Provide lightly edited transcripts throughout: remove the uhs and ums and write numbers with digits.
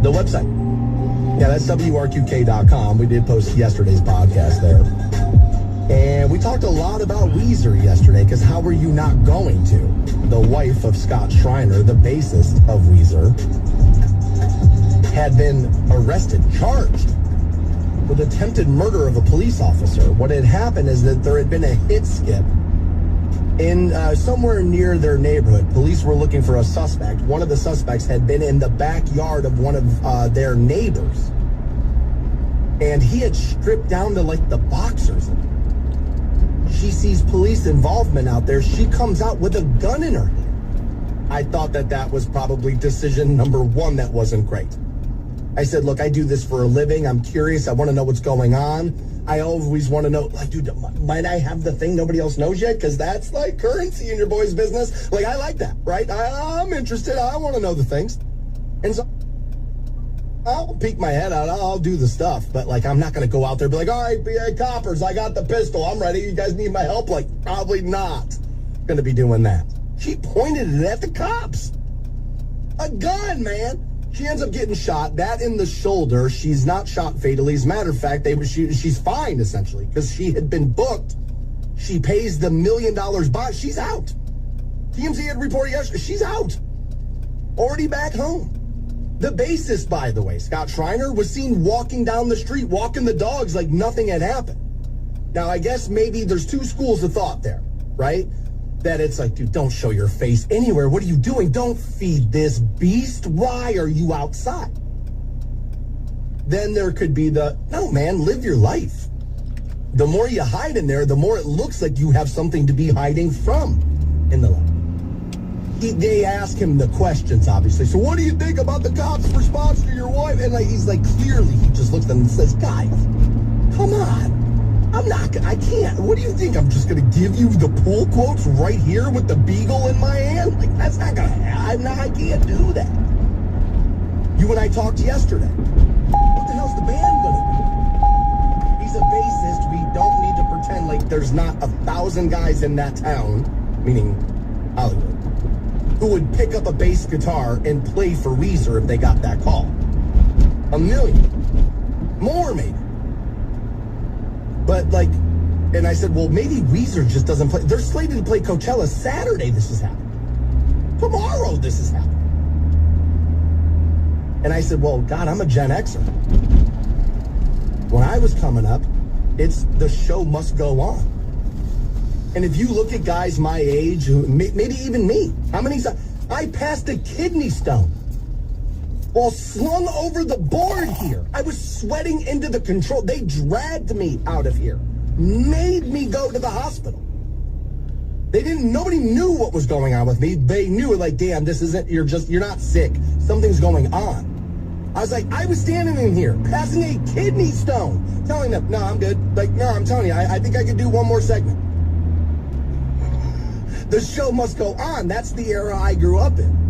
The website. Yeah, that's WRQK.com. We did post yesterday's podcast there. And we talked a lot about Weezer yesterday, because how were you not going to? The wife of Scott Schreiner, the bassist of Weezer, had been arrested, charged with attempted murder of a police officer. What had happened is that there had been a hit skip in somewhere near their neighborhood. Police were looking for a suspect. One of the suspects had been in the backyard of one of their neighbors. And he had stripped down to like the boxers. She sees police involvement out there. She comes out with a gun in her hand. I thought that was probably decision number one that wasn't great. I said, look, I do this for a living. I'm curious. I want to know what's going on. I always want to know, like, dude, might I have the thing nobody else knows yet? Because that's like currency in your boy's business. Like, I like that, right? I'm interested. I want to know the things. And so I'll peek my head out. I'll do the stuff. But, like, I'm not going to go out there and be like, all right, BA coppers, I got the pistol. I'm ready. You guys need my help? Like, probably not going to be doing that. She pointed it at the cops. A gun, man. She ends up getting shot, that in the shoulder. She's not shot fatally. As a matter of fact, she's fine, essentially, because she had been booked. She pays the $1 million bond. She's out. TMZ had reported yesterday. She's out. Already back home. The bassist, by the way, Scott Schreiner, was seen walking down the street, walking the dogs like nothing had happened. Now, I guess maybe there's two schools of thought there, right? That it's like, dude, don't show your face anywhere. What are you doing? Don't feed this beast. Why are you outside? Then there could be no, man, live your life. The more you hide in there, the more it looks like you have something to be hiding from in the life. They ask him the questions, obviously. So what do you think about the cops' response to your wife? And he's like, clearly, he just looks at them and says, guys, come on. I can't. What do you think? I'm just going to give you the pull quotes right here with the beagle in my hand? Like, that's not going to happen. I can't do that. You and I talked yesterday. What the hell's the band going to do? He's a bassist. We don't need to pretend like there's not 1,000 guys in that town, meaning Hollywood, who would pick up a bass guitar and play for Weezer if they got that call. 1 million. More, maybe. But, like, and I said, well, maybe Weezer just doesn't play. They're slated to play Coachella Saturday. This is happening. Tomorrow, this is happening. And I said, well, God, I'm a Gen Xer. When I was coming up, it's the show must go on. And if you look at guys my age, who maybe even me, how many times I passed a kidney stone while slung over the board here. I was sweating into the control. They dragged me out of here, made me go to the hospital. Nobody knew what was going on with me. They knew, like, damn, this isn't, you're not sick. Something's going on. I was like, I was standing in here, passing a kidney stone, telling them, no, I'm good. Like, no, I'm telling you, I think I could do one more segment. The show must go on. That's the era I grew up in.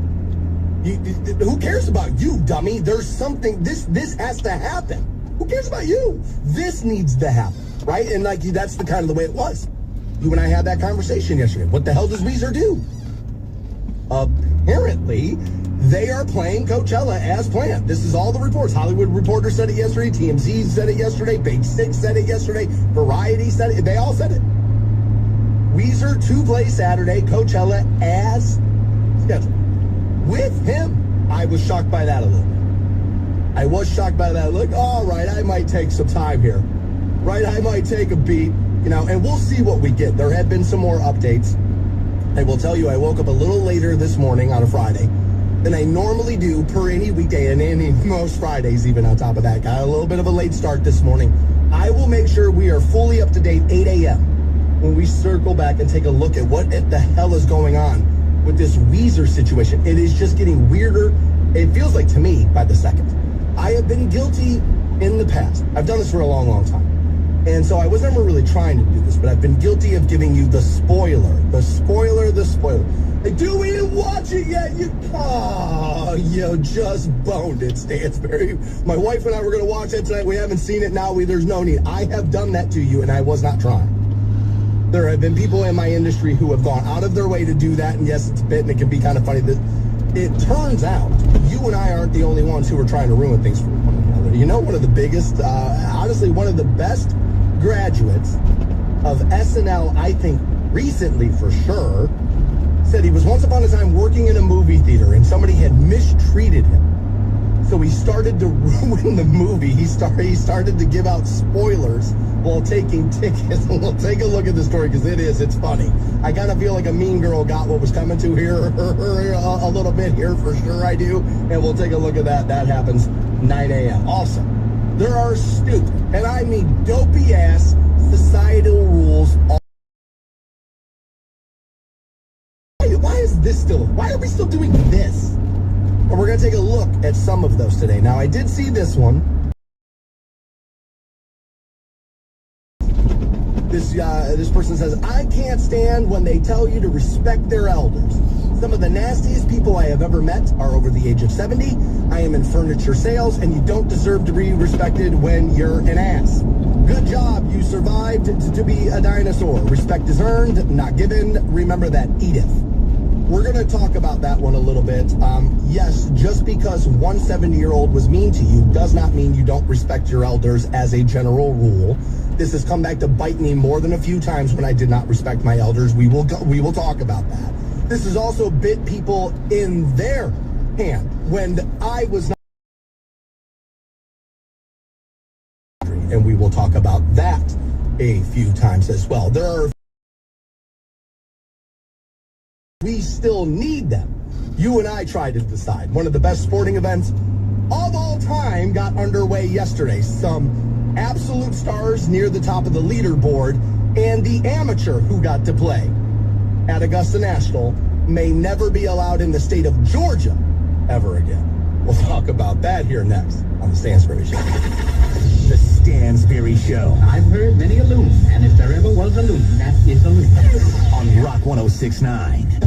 Who cares about you, dummy? There's something, this has to happen. Who cares about you? This needs to happen, right? And like, that's the kind of the way it was. You and I had that conversation yesterday. What the hell does Weezer do? Apparently, they are playing Coachella as planned. This is all the reports. Hollywood Reporter said it yesterday. TMZ said it yesterday. Big Six said it yesterday. Variety said it. They all said it. Weezer to play Saturday, Coachella as scheduled. With him, I was shocked by that a little bit. I was shocked by that. Like, all right, I might take some time here. Right, I might take a beat, and we'll see what we get. There have been some more updates. I will tell you, I woke up a little later this morning on a Friday than I normally do per any weekday, and most Fridays even on top of that. Got a little bit of a late start this morning. I will make sure we are fully up to date 8 a.m. when we circle back and take a look at what the hell is going on with this Weezer situation. It is just getting weirder. It feels like, to me, by the second. I have been guilty in the past. I've done this for a long, long time. And so I was never really trying to do this, but I've been guilty of giving you the spoiler. The spoiler. Like, dude, we didn't watch it yet. You just boned it, Stansberry. My wife and I were going to watch it tonight. We haven't seen it now. There's no need. I have done that to you, and I was not trying. There have been people in my industry who have gone out of their way to do that, and yes, it's a bit, and it can be kind of funny. it turns out you and I aren't the only ones who are trying to ruin things for one another. You know, one of the biggest, honestly, one of the best graduates of SNL, I think, recently for sure, said he was once upon a time working in a movie theater and somebody had mistreated him. So he started to ruin the movie. He started to give out spoilers while taking tickets. We'll take a look at the story because it's funny. I kind of feel like a mean girl got what was coming to here a little bit here, for sure I do. And we'll take a look at that. That happens 9 a.m. Also, there are stupid, and I mean dopey ass societal rules. Why are we still doing this? And we're going to take a look at some of those today. Now, I did see this one. This person says, I can't stand when they tell you to respect their elders. Some of the nastiest people I have ever met are over the age of 70. I am in furniture sales, and you don't deserve to be respected when you're an ass. Good job. You survived to be a dinosaur. Respect is earned, not given. Remember that, Edith. We're going to talk about that one a little bit. Yes, just because one 70-year-old was mean to you does not mean you don't respect your elders as a general rule. This has come back to bite me more than a few times when I did not respect my elders. We will talk about that. This has also bit people in their hand when I was not. And we will talk about that a few times as well. We still need them. You and I tried to decide. One of the best sporting events of all time got underway yesterday. Some absolute stars near the top of the leaderboard, and the amateur who got to play at Augusta National may never be allowed in the state of Georgia ever again. We'll talk about that here next on the Stansberry Show. The Stansberry Show. I've heard many a loon, and if there ever was a loon, that is a loon. On Rock 106.9.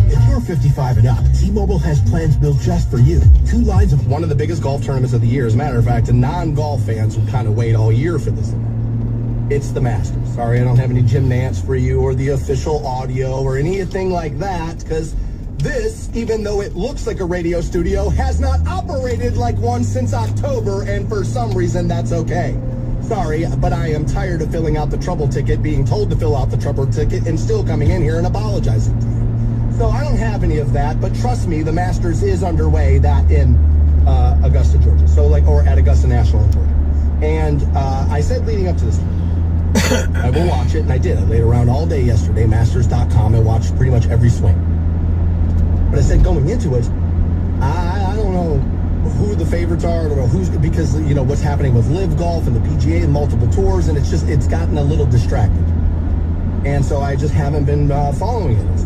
If you're 55 and up, T-Mobile has plans built just for you. 2 lines of one of the biggest golf tournaments of the year. As a matter of fact, the non-golf fans will kind of wait all year for this event. It's the Masters. Sorry, I don't have any Jim Nance for you or the official audio or anything like that, because this, even though it looks like a radio studio, has not operated like one since October, and for some reason, that's okay. Sorry, but I am tired of filling out the trouble ticket, being told to fill out the trouble ticket, and still coming in here and apologizing to you. So I don't have any of that, but trust me, the Masters is underway, that in Augusta, Georgia. So or at Augusta National in Georgia. And I said leading up to this, I will watch it, and I did. I laid around all day yesterday, Masters.com, and watched pretty much every swing. But I said going into it, I don't know who the favorites are. I don't know who's, because, you know, what's happening with Live Golf and the PGA and multiple tours, and it's gotten a little distracted. And so I just haven't been following it.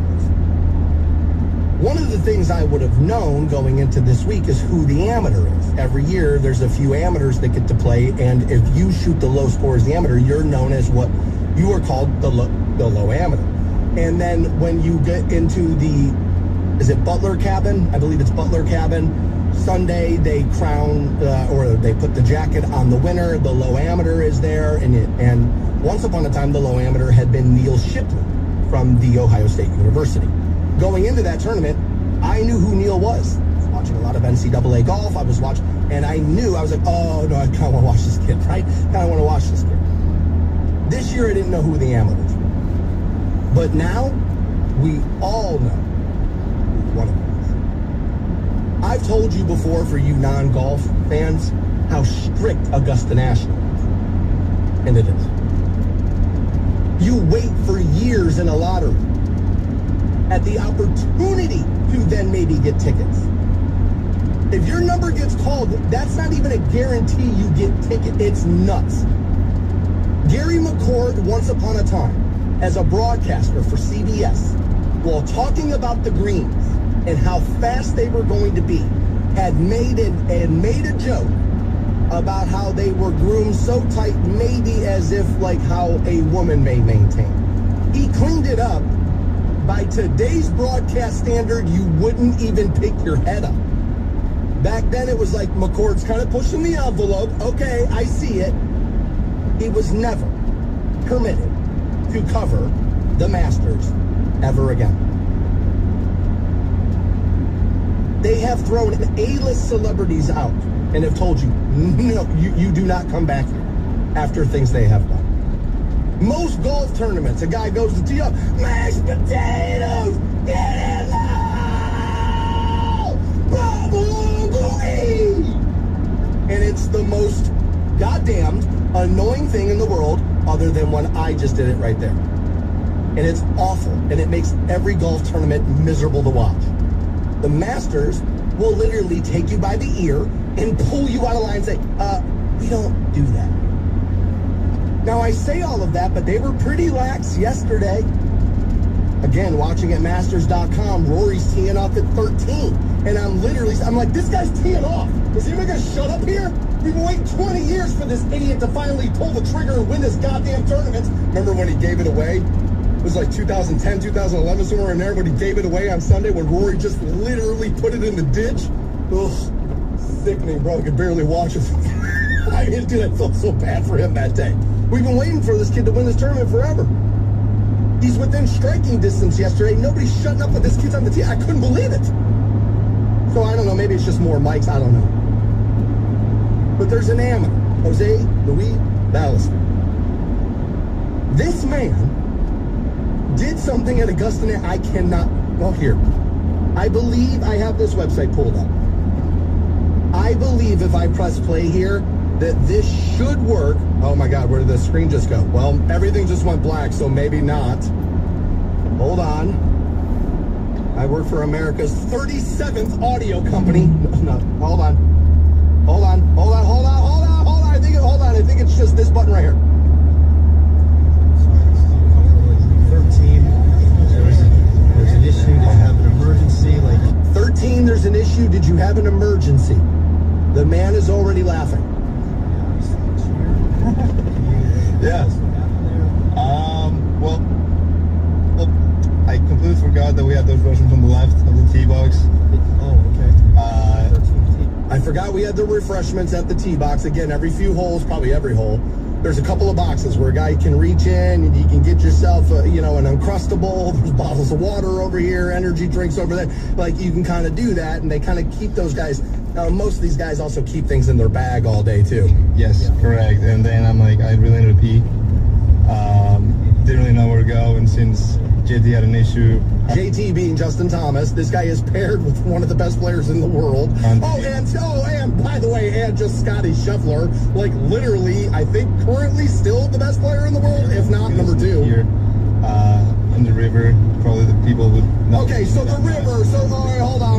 One of the things I would have known going into this week is who the amateur is. Every year, there's a few amateurs that get to play, and if you shoot the low score as the amateur, you're known as what you are called the low amateur. And then when you get into is it Butler Cabin? I believe it's Butler Cabin. Sunday, they crown, or they put the jacket on the winner. The low amateur is there, and once upon a time, the low amateur had been Neil Shipley from The Ohio State University. Going into that tournament, I knew who Neil was. I was watching a lot of NCAA golf. I was watching, and I was like, oh, no, I kind of want to watch this kid, right? Kind of want to watch this kid. This year, I didn't know who the amateurs were. But now, we all know who one of them is. I've told you before, for you non-golf fans, how strict Augusta National is. And it is. You wait for years in a lottery at the opportunity to then maybe get tickets. If your number gets called, that's not even a guarantee you get ticket. It's nuts. Gary McCord, once upon a time, as a broadcaster for CBS, while talking about the greens and how fast they were going to be, had made a joke about how they were groomed so tight, maybe as if like how a woman may maintain. He cleaned it up. By today's broadcast standard, you wouldn't even pick your head up. Back then, it was like McCord's kind of pushing the envelope. Okay, I see it. He was never permitted to cover the Masters ever again. They have thrown A-list celebrities out and have told you, no, you do not come back here after things they have done. Most golf tournaments, a guy goes to tee up, mashed potatoes, get in now, probably. And it's the most goddamned annoying thing in the world, other than when I just did it right there. And it's awful, and it makes every golf tournament miserable to watch. The Masters will literally take you by the ear and pull you out of line and say, we don't do that. Now, I say all of that, but they were pretty lax yesterday. Again, watching at Masters.com, Rory's teeing off at 13. And I'm like, this guy's teeing off. Is he going to shut up here? We've been waiting 20 years for this idiot to finally pull the trigger and win this goddamn tournament. Remember when he gave it away? It was like 2010, 2011, somewhere in there when he gave it away on Sunday when Rory just literally put it in the ditch. Ugh, sickening, bro. I could barely watch it. I mean, dude, I felt so bad for him that day. We've been waiting for this kid to win this tournament forever. He's within striking distance yesterday. Nobody's shutting up with this kid's on the tee. I couldn't believe it. So I don't know. Maybe it's just more mics. I don't know. But there's an amateur, Jose Luis Ballester. This man did something at Augusta. I cannot. Well, here. I believe I have this website pulled up. I believe if I press play here, that this should work. Oh my God, where did the screen just go? Well, everything just went black, so maybe not. Hold on. I work for America's 37th audio company. No, hold on. I think it's just this button right here. 13, there's an issue. Did you have an emergency? 13, there's an issue. Did you have an emergency? The man is already laughing. Yeah. Well, I completely forgot that we had those Russians on the left of the tee box. Oh, okay. I forgot we had the refreshments at the tee box. Again, every few holes, probably every hole, there's a couple of boxes where a guy can reach in and you can get yourself, an Uncrustable. There's bottles of water over here, energy drinks over there. You can kind of do that, and they kind of keep those guys. Most of these guys also keep things in their bag all day, too. Yes, correct. And then I'm like, I really need to pee. Didn't really know where to go, and since JT had an issue. JT being Justin Thomas. This guy is paired with one of the best players in the world. And by the way, and just Scotty Scheffler. Literally, I think currently still the best player in the world, if not number 2. Here, in the river, probably the people would not. Okay, so the river. So, all right, hold on.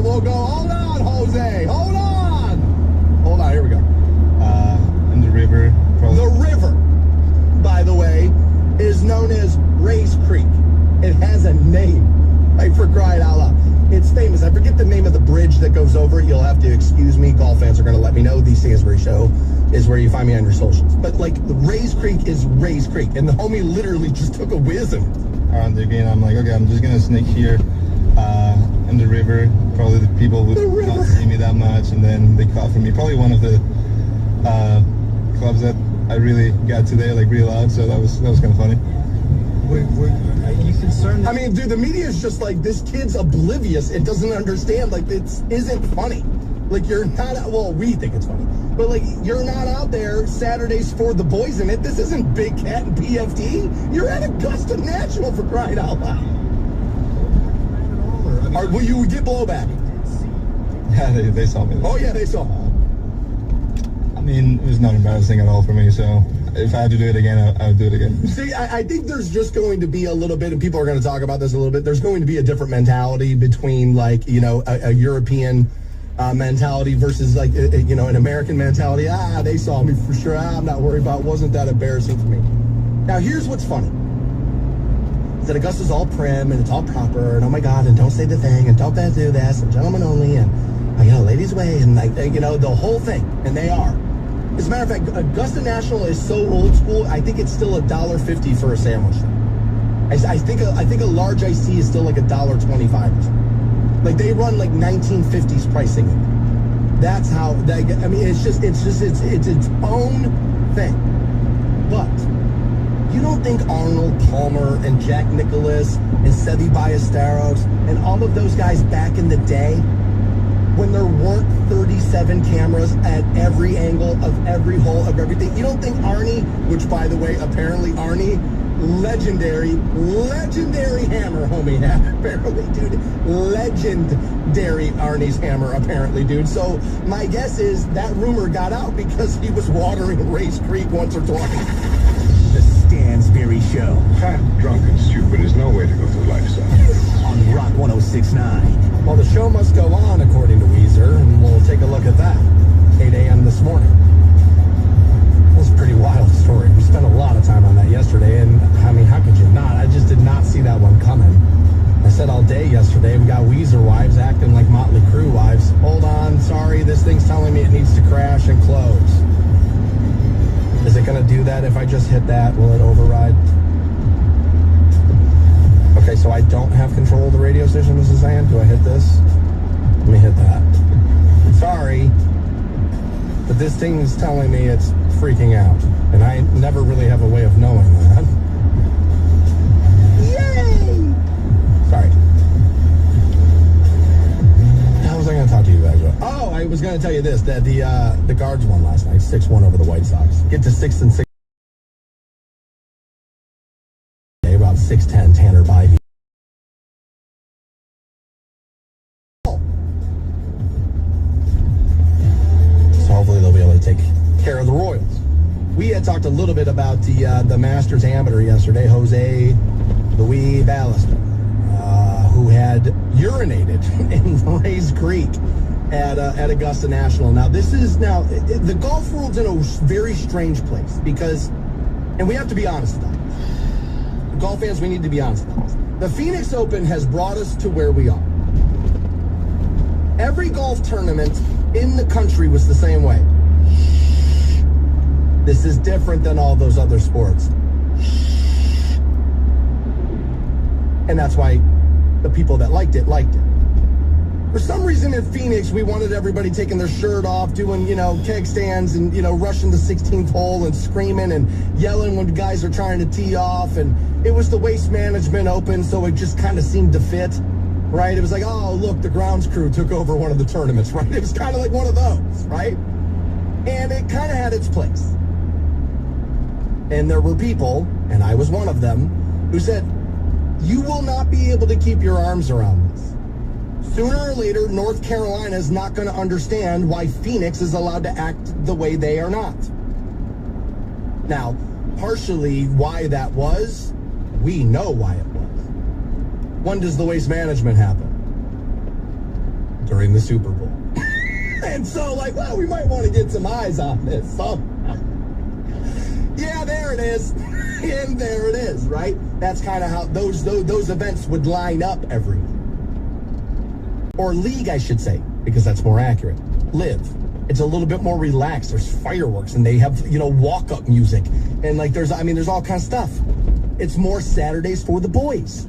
We'll go. Hold on, Jose. Hold on, here we go. In the river, probably. The river, by the way, is known as Rays Creek. It has a name. For crying out loud. It's famous. I forget the name of the bridge that goes over it. You'll have to excuse me. Golf fans are going to let me know. The Stansbury Show is where you find me on your socials. But Rays Creek is Rays Creek. And the homie literally just took a whiz in it. Around the green, I'm like, okay, I'm just going to sneak here in the river. Probably the people would not see me that much. And then they caught for me. Probably one of the clubs that I really got today, really loud. So that was kind of funny. Are you concerned? I mean, dude, the media is just this kid's oblivious. It doesn't understand. It isn't funny. You're not, well, we think it's funny. But, you're not out there Saturdays for the boys in it. This isn't Big Cat and PFT. You're at Augusta National, for crying out loud. Will you get blowback? Yeah, they saw me. Oh, yeah, they saw. I mean, it was not embarrassing at all for me, so if I had to do it again, I would do it again. See, I think there's just going to be a little bit, and people are going to talk about this a little bit, there's going to be a different mentality between, a European mentality versus, an American mentality. They saw me for sure. I'm not worried about it. Wasn't that embarrassing for me? Now, here's what's funny. Is that Augusta's all prim, and it's all proper, and oh my God, and don't say the thing, and don't do this, and gentlemen only, and, ladies' way, and, the whole thing, and they are. As a matter of fact, Augusta National is so old school, I think it's still $1.50 for a sandwich. I think a large iced tea is still $1.25 or something. They run 1950s pricing. That's how, it's its own thing. But you don't think Arnold Palmer and Jack Nicklaus and Seve Ballesteros and all of those guys back in the day when there weren't 37 cameras at every angle of every hole of everything? You don't think Arnie, which by the way, apparently Arnie, legendary hammer, homie, apparently, dude. Legendary Arnie's hammer, apparently, dude. So my guess is that rumor got out because he was watering Race Creek once or twice. The Stansberry Show Fat, drunk, and stupid is no way to go through life, son. on Rock 106.9. Well, the show must go on, according to Weezer, and we'll take a look at that. 8 a.m. this morning. It was a pretty wild story. We spent a lot of time on that yesterday, and I mean, how could you not? I just did not see that one coming. I said all day yesterday, we got Weezer wives acting like Motley Crue wives. Hold on, sorry, this thing's telling me it needs to crash and close. Is it going to do that if I just hit that? Will it override? Okay, so I don't have control of the radio station, this is saying. Do I hit this? Let me hit that. Sorry, but this thing is telling me it's freaking out, and I never really have a way of knowing that. Yay! Sorry. How was I going to talk to you guys about? Oh, I was going to tell you this, that the Guards won last night, 6-1 over the White Sox. Get to 6-6. About 6'10", Tanner Bivey. So hopefully they'll be able to take care of the Royals. We had talked a little bit about the Masters amateur yesterday, Jose Luis Ballester, who had urinated in Race Creek at Augusta National. Now the golf world's in a very strange place because, and we have to be honest about it. Golf fans, we need to be honest about this. The Phoenix Open has brought us to where we are. Every golf tournament in the country was the same way. This is different than all those other sports. And that's why the people that liked it. For some reason in Phoenix, we wanted everybody taking their shirt off, doing, keg stands and, rushing the 16th hole and screaming and yelling when guys are trying to tee off. And it was the Waste Management Open, so it just kind of seemed to fit, right? It was like, oh, look, the grounds crew took over one of the tournaments, right? It was kind of like one of those, right? And it kind of had its place. And there were people, and I was one of them, who said, you will not be able to keep your arms around this. Sooner or later, North Carolina is not going to understand why Phoenix is allowed to act the way they are not. Now, partially why that was, we know why it was. When does the Waste Management happen? During the Super Bowl. And so, we might want to get some eyes on this somehow. Yeah, there it is. And there it is, right? That's kind of how those events would line up every week. Or league, I should say, because that's more accurate. Live. It's a little bit more relaxed. There's fireworks, and they have, walk-up music. And, there's all kinds of stuff. It's more Saturdays for the boys.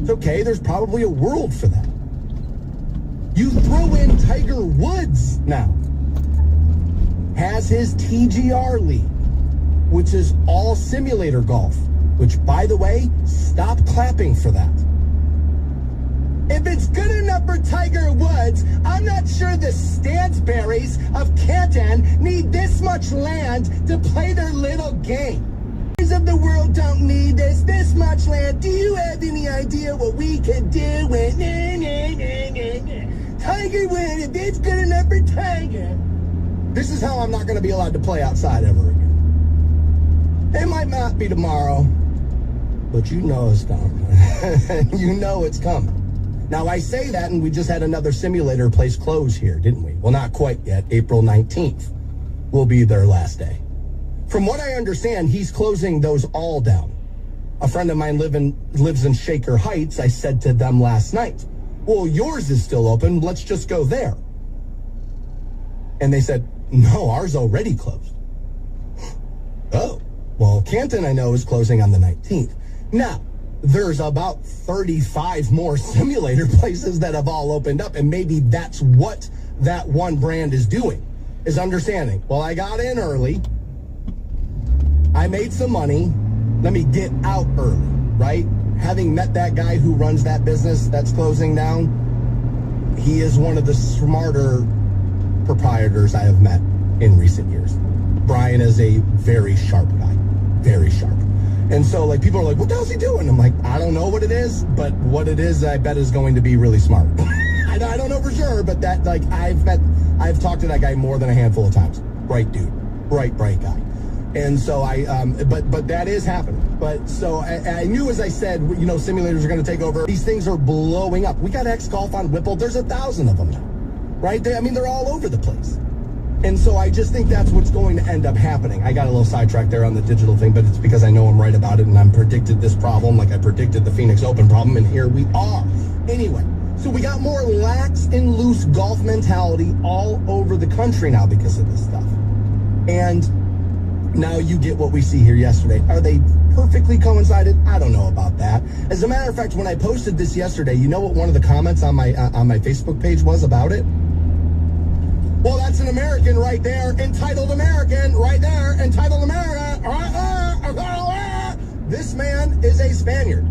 It's okay. There's probably a world for that. You throw in Tiger Woods now. Has his TGR League, which is all simulator golf. Which, by the way, stop clapping for that. If it's good enough for Tiger Woods, I'm not sure the Stansberries of Canton need this much land to play their little game. Of the world don't need this much land. Do you have any idea what we could do with Tiger Woods if it's good enough for Tiger? This is how I'm not going to be allowed to play outside ever again. It might not be tomorrow, but you know it's coming. You know it's coming. Now, I say that, and we just had another simulator place close here, didn't we? Well, not quite yet. April 19th will be their last day. From what I understand, he's closing those all down. A friend of mine lives in Shaker Heights. I said to them last night, well, yours is still open. Let's just go there. And they said, no, ours already closed. Oh, well, Canton, I know, is closing on the 19th. Now, there's about 35 more simulator places that have all opened up, and maybe that's what that one brand is doing, is understanding, well, I got in early, I made some money, let me get out early, right? Having met that guy who runs that business that's closing down, He is one of the smarter proprietors I have met in recent years. Brian is a very sharp guy, very sharp. And so, like, people are like, what the hell's he doing? I'm like, I don't know what it is, but what it is, I bet is going to be really smart. I don't know for sure, but that, like, I've talked to that guy more than a handful of times. Bright dude, bright guy. And so but that is happening. But so I knew, as I said, you know, simulators are going to take over. These things are blowing up. We got X-Golf on Whipple. There's 1,000 of them now, right? They're all over the place. And so I just think that's what's going to end up happening. I got a little sidetracked there on the digital thing, but it's because I know I'm right about it, and I'm predicted this problem like I predicted the Phoenix Open problem, and here we are. Anyway, so we got more lax and loose golf mentality all over the country now because of this stuff. And now you get what we see here yesterday. Are they perfectly coincided? I don't know about that. As a matter of fact, when I posted this yesterday, you know what one of the comments on my Facebook page was about it? Well, that's an American right there, entitled American right there, entitled American. This man is a Spaniard.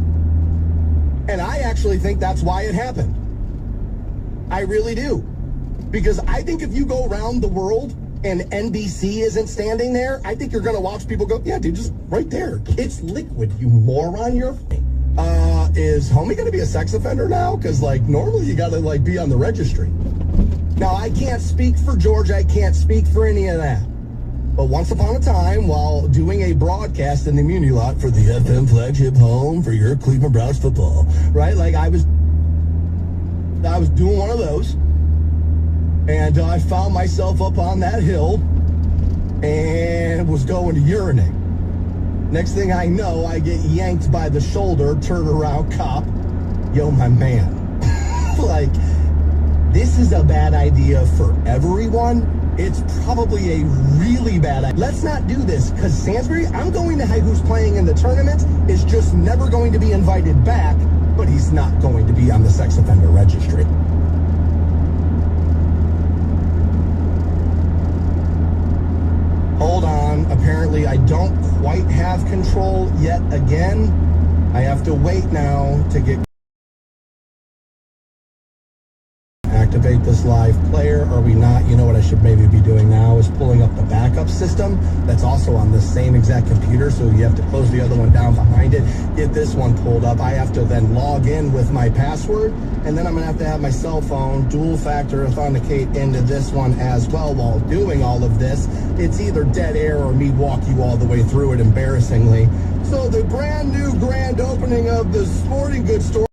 And I actually think that's why it happened. I really do. Because I think if you go around the world and NBC isn't standing there, I think you're going to watch people go, yeah, dude, just right there. It's liquid, you moron. Is homie going to be a sex offender now? Because, like, normally you got to, like, be on the registry. Now, I can't speak for George. I can't speak for any of that. But once upon a time, while doing a broadcast in the Muni lot for the FM flagship home for your Cleveland Browns football, right? Like, I was doing one of those, and I found myself up on that hill and was going to urinate. Next thing I know, I get yanked by the shoulder, turn around, cop. Yo, my man. Like, this is a bad idea for everyone. It's probably a really bad idea. Let's not do this, because Stansbury, I'm going to who's playing in the tournament, is just never going to be invited back, but he's not going to be on the sex offender registry. Hold on. Apparently, I don't quite have control yet again. I have to wait now to get... Activate this live player. Are we not? You know what I should maybe be doing now is pulling up the backup system that's also on this same exact computer, so you have to close the other one down behind it, get this one pulled up. I have to then log in with my password, and then I'm going to have my cell phone dual factor authenticate into this one as well. While doing all of this, it's either dead air or me walk you all the way through it embarrassingly. So the brand new grand opening of the sporting goods store,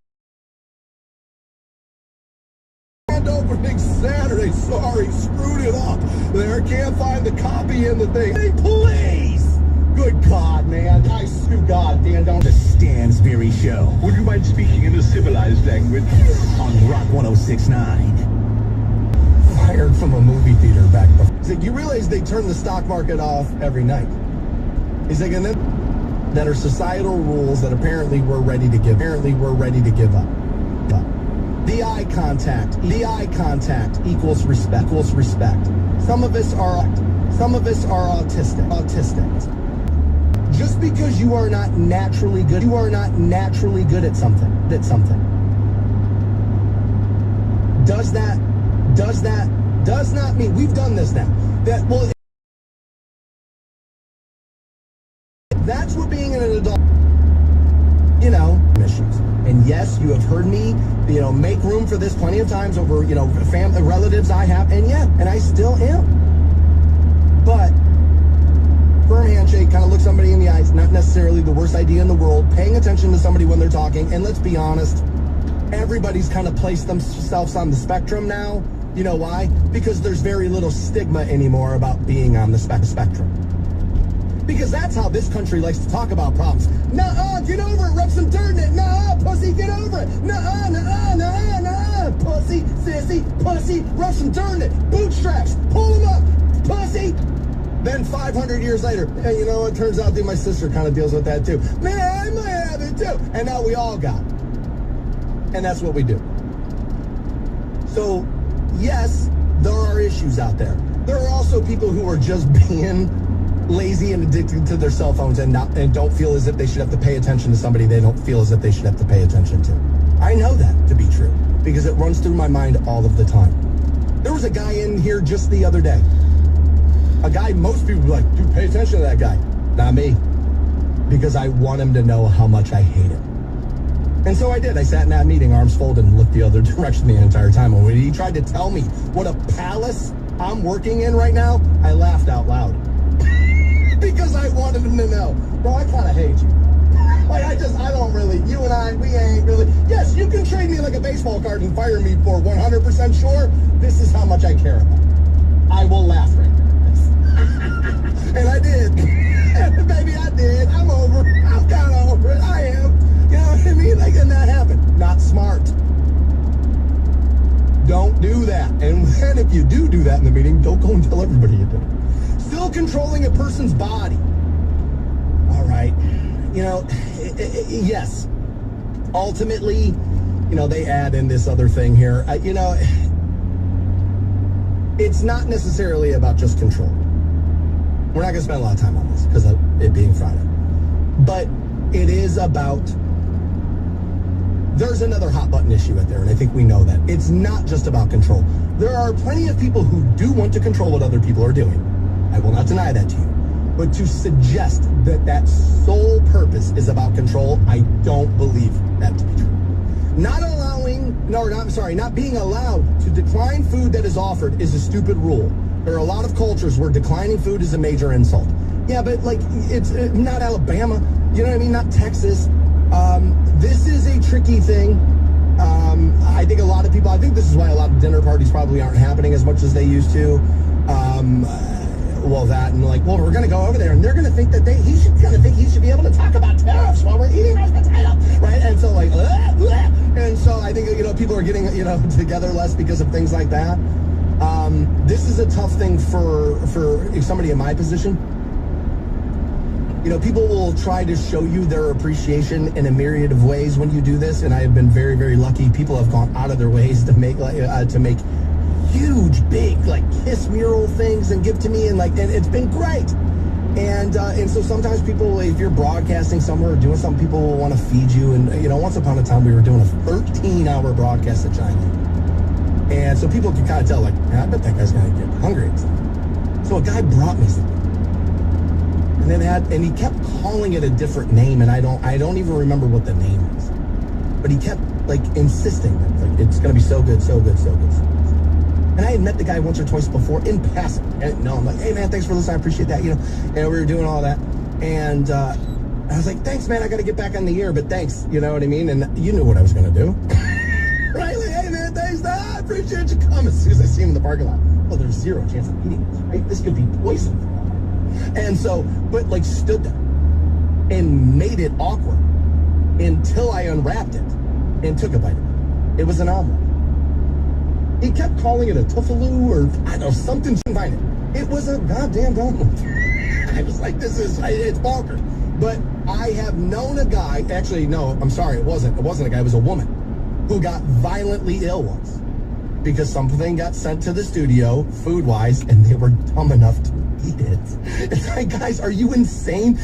opening Saturday. Sorry, screwed it up. There, can't find the copy in the thing. Hey, please! Good God, man. I sue God, Dan, don't... The Stansberry Show. Would you mind speaking in a civilized language? On Rock 106.9. Fired from a movie theater back before. He's like, you realize they turn the stock market off every night? He's like, and then that are societal rules that apparently we're ready to give up. The eye contact equals respect. Some of us are autistic. Just because you are not naturally good at something. Does not mean we've done this now. That's what being an adult, you know, issues. And yes, you have heard me, you know, make room for this plenty of times over, you know, family, relatives I have, and yeah, and I still am. But firm handshake, kind of look somebody in the eyes, not necessarily the worst idea in the world. Paying attention to somebody when they're talking, and let's be honest, everybody's kind of placed themselves on the spectrum now. You know why? Because there's very little stigma anymore about being on the spectrum. Because that's how this country likes to talk about problems. Nuh-uh, get over it, rub some dirt in it. Nuh-uh, pussy, get over it. Nuh-uh, pussy, sissy, pussy, rub some dirt in it. Bootstraps, pull them up, pussy. Then 500 years later, hey, you know what? Turns out that my sister kind of deals with that too. Man, I might have it too. And now we all got it. And that's what we do. So, yes, there are issues out there. There are also people who are just being lazy and addicted to their cell phones and don't feel as if they should have to pay attention to somebody they don't feel as if they should have to pay attention to. I know that to be true. because it runs through my mind all of the time. There was a guy in here just the other day. A guy most people are like, dude, pay attention to that guy. Not me. Because I want him to know how much I hate him. And so I did. I sat in that meeting, arms folded, and looked the other direction the entire time. And when he tried to tell me what a palace I'm working in right now, I laughed out loud. Because I wanted him to know, bro, I kind of hate you. Like, I don't really, you and I, we ain't really, yes, you can trade me like a baseball card and fire me for 100% sure. This is how much I care about. I will laugh right now. And I did. Baby, I did. I'm over. I'm kind of over it. I am. You know what I mean? Like, and that happened. Not smart. Don't do that. And then if you do that in the meeting, don't go and tell everybody you did it. Still controlling a person's body. All right. You know, yes. Ultimately, you know, they add in this other thing here. You know, it's not necessarily about just control. We're not going to spend a lot of time on this because of it being Friday. But it is about, there's another hot button issue out there, and I think we know that. It's not just about control. There are plenty of people who do want to control what other people are doing. I will not deny that to you. But to suggest that that sole purpose is about control, I don't believe that to be true. Not being allowed to decline food that is offered is a stupid rule. There are a lot of cultures where declining food is a major insult. Yeah, but like, it's not Alabama, you know what I mean? Not Texas. This is a tricky thing. I think a lot of people, I think this is why a lot of dinner parties probably aren't happening as much as they used to. Well, that, and like, well, we're going to go over there, and they're going to think that he's going to think he should be able to talk about tariffs while we're eating mashed potato, right? And so, like, and so I think, you know, people are getting, you know, together less because of things like that. This is a tough thing for somebody in my position. You know, people will try to show you their appreciation in a myriad of ways when you do this, and I have been very, very lucky. People have gone out of their ways to make huge, big, like, kiss mural things and give to me, and it's been great. And so sometimes people, if you're broadcasting somewhere or doing something, people will want to feed you. And, you know, once upon a time, we were doing a 13-hour broadcast at China. And so people can kind of tell, like, I bet that guy's going to get hungry and stuff. So a guy brought me something. And he kept calling it a different name, and I don't even remember what the name is. But he kept, like, insisting that, like, it's going to be so good, so good, so good, so good. And I had met the guy once or twice before in passing. And I'm like, hey, man, thanks for listening. I appreciate that. You know, and we were doing all that. And I was like, thanks, man. I got to get back on the air, but thanks. You know what I mean? And you knew what I was going to do. Right? Like, hey, man, thanks. I appreciate you coming. As soon as I see him in the parking lot, well, there's zero chance of eating this, right? This could be poison for all. And so, but like, stood there and made it awkward until I unwrapped it and took a bite of it. It was an omelet. He kept calling it a tuffaloo or, I don't know, something, couldn't find it. It was a goddamn omelet. I was like, it's bonkers. But I have known a guy, actually, no, I'm sorry, it wasn't a guy, it was a woman who got violently ill once because something got sent to the studio, food-wise, and they were dumb enough to eat it. It's like, guys, are you insane?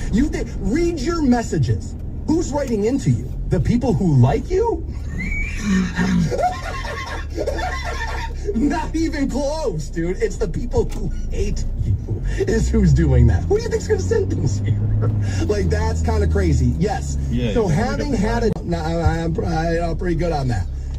Read your messages. Who's writing into you? The people who like you? Not even close, dude. It's the people who hate you is who's doing that. Who do you think's going to send things here? Like, that's kind of crazy. Yes. Yeah, so having had it, I'm pretty good on that.